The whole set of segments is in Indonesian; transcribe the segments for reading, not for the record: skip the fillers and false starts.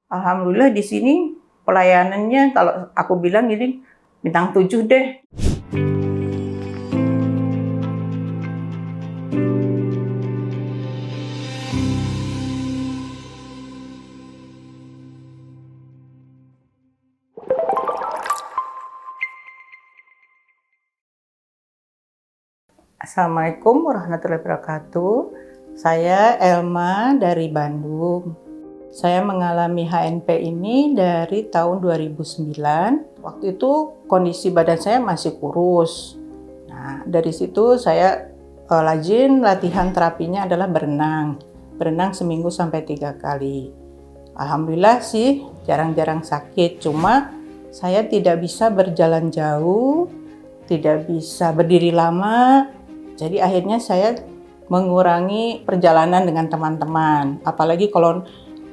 Alhamdulillah di sini pelayanannya kalau aku bilang ini bintang 7 deh. Assalamualaikum warahmatullahi wabarakatuh. Saya Elma dari Bandung. Saya mengalami HNP ini dari tahun 2009. Waktu itu kondisi badan saya masih kurus. Nah, dari situ saya rajin latihan terapinya adalah berenang. Berenang seminggu sampai 3 kali. Alhamdulillah sih jarang-jarang sakit. Cuma saya tidak bisa berjalan jauh, tidak bisa berdiri lama. Jadi akhirnya saya mengurangi perjalanan dengan teman-teman. Apalagi kalau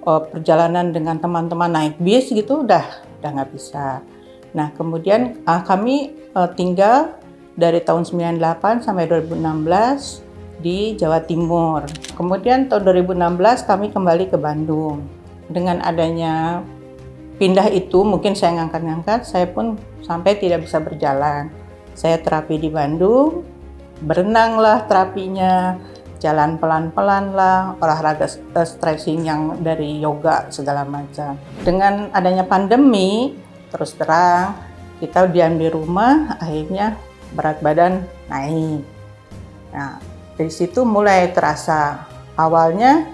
perjalanan dengan teman-teman naik bis gitu udah nggak bisa. Nah kemudian kami tinggal dari tahun 98 sampai 2016 di Jawa Timur. Kemudian tahun 2016 kami kembali ke Bandung. Dengan adanya pindah itu mungkin saya ngangkat-ngangkat, saya pun sampai tidak bisa berjalan. Saya terapi di Bandung, berenang lah terapinya, jalan pelan-pelan lah, olahraga stretching yang dari yoga segala macam. Dengan adanya pandemi, terus terang kita diam di rumah, akhirnya berat badan naik. Nah, dari situ mulai terasa. Awalnya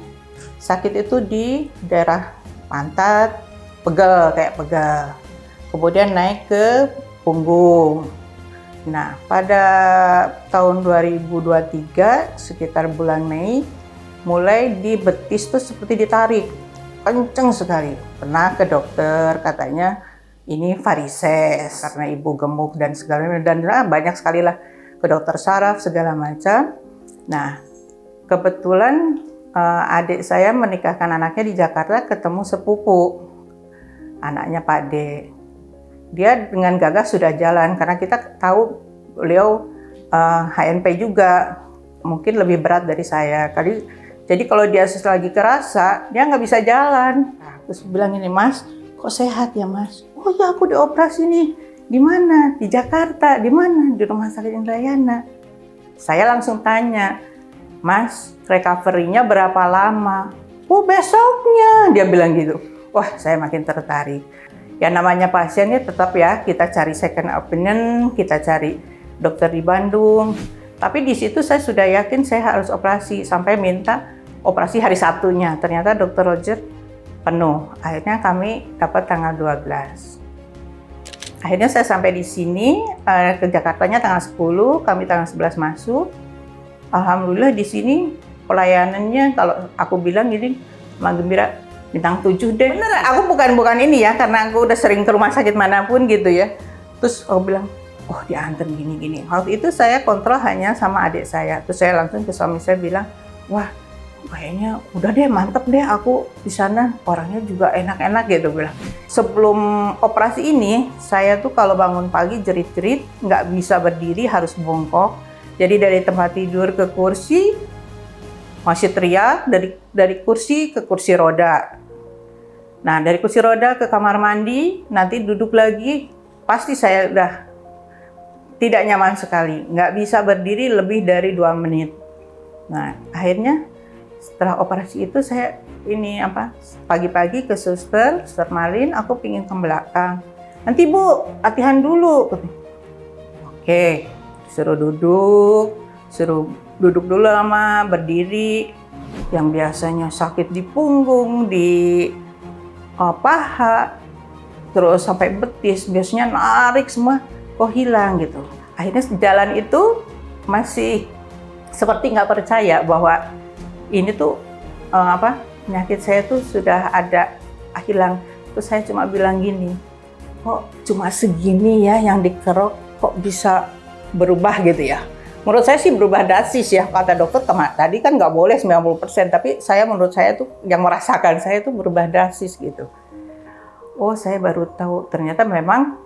sakit itu di daerah pantat, kayak pegal. Kemudian naik ke punggung. Nah, pada tahun 2023 sekitar bulan Mei mulai di betis tuh seperti ditarik, kenceng sekali. Pernah ke dokter, katanya ini varises karena ibu gemuk dan segala macam, dan banyak sekali lah ke dokter saraf segala macam. Nah, kebetulan adik saya menikahkan anaknya di Jakarta, ketemu sepupu anaknya Pak D. Dia dengan gagah sudah jalan karena kita tahu beliau HNP juga, mungkin lebih berat dari saya. Jadi kalau dia lagi kerasa dia nggak bisa jalan. Nah, terus bilang ini, Mas, kok sehat ya Mas? Oh ya, aku dioperasi nih. Di mana? Di Jakarta. Di mana? Di Rumah Sakit Indrayana. Saya langsung tanya, Mas, recovery-nya berapa lama? Oh besoknya, dia bilang gitu. Wah, saya makin tertarik. Ya namanya pasiennya tetap ya kita cari second opinion, kita cari dokter di Bandung. Tapi di situ saya sudah yakin saya harus operasi, sampai minta operasi hari Sabtunya. Ternyata dokter Roger penuh. Akhirnya kami dapat tanggal 12. Akhirnya saya sampai di sini, ke Jakartanya tanggal 10, kami tanggal 11 masuk. Alhamdulillah di sini pelayanannya kalau aku bilang ini Mang Gembira bintang 7 deh. Bener, aku bukan ini ya, karena aku udah sering ke rumah sakit manapun gitu ya. Terus aku bilang, oh diantar gini-gini. Waktu itu saya kontrol hanya sama adik saya. Terus saya langsung ke suami saya bilang, wah kayaknya udah deh, mantep deh aku di sana, orangnya juga enak-enak gitu bilang. Sebelum operasi ini, saya tuh kalau bangun pagi jerit-jerit, nggak bisa berdiri, harus bongkok. Jadi dari tempat tidur ke kursi, masih teriak, dari kursi ke kursi roda. Nah, dari kursi roda ke kamar mandi, nanti duduk lagi, pasti saya udah tidak nyaman sekali. Nggak bisa berdiri lebih dari 2 menit. Nah, akhirnya setelah operasi itu saya pagi-pagi ke suster Malin, aku pingin ke belakang. Nanti Bu, latihan dulu. Oke, suruh duduk dulu lama, berdiri. Yang biasanya sakit di punggung, di paha, terus sampai betis, biasanya narik semua, kok hilang gitu. Akhirnya jalan itu masih seperti nggak percaya bahwa ini tuh penyakit saya tuh sudah ada hilang. Terus saya cuma bilang gini, kok cuma segini ya yang dikerok, kok bisa berubah gitu ya. Menurut saya sih berubah drastis ya, kata dokter tadi kan nggak boleh 90%, tapi menurut saya tuh yang merasakan saya tuh berubah drastis gitu. Oh, saya baru tahu ternyata memang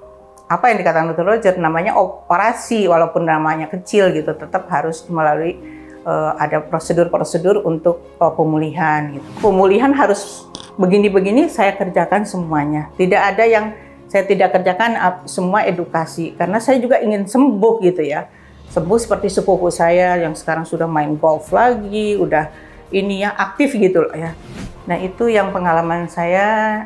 apa yang dikatakan dokter Roger namanya operasi, walaupun namanya kecil gitu, tetap harus melalui ada prosedur-prosedur untuk pemulihan gitu. Pemulihan harus begini-begini saya kerjakan semuanya. Tidak ada yang saya tidak kerjakan, semua edukasi. Karena saya juga ingin sembuh gitu ya. Sembuh seperti sepupu saya yang sekarang sudah main golf lagi, udah ini ya aktif gitu loh ya. Nah itu yang pengalaman saya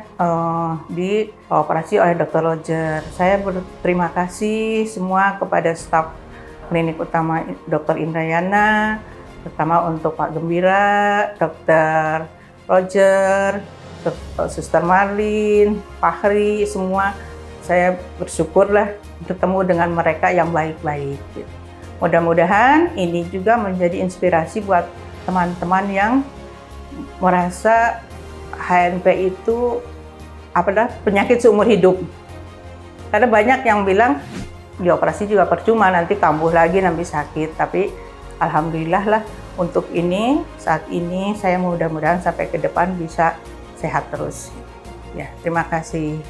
dioperasi oleh Dr. Roger. Saya berterima kasih semua kepada staf klinik utama Dr. Indrayana, terutama untuk Pak Gembira, Dr. Roger, Suster Marlin, Fahri, semua. Saya bersyukurlah bertemu dengan mereka yang baik-baik. Mudah-mudahan ini juga menjadi inspirasi buat teman-teman yang merasa HNP itu penyakit seumur hidup. Karena banyak yang bilang dioperasi juga percuma, nanti kambuh lagi, nanti sakit. Tapi alhamdulillah lah untuk ini, saat ini saya mudah-mudahan sampai ke depan bisa sehat terus. Ya, terima kasih.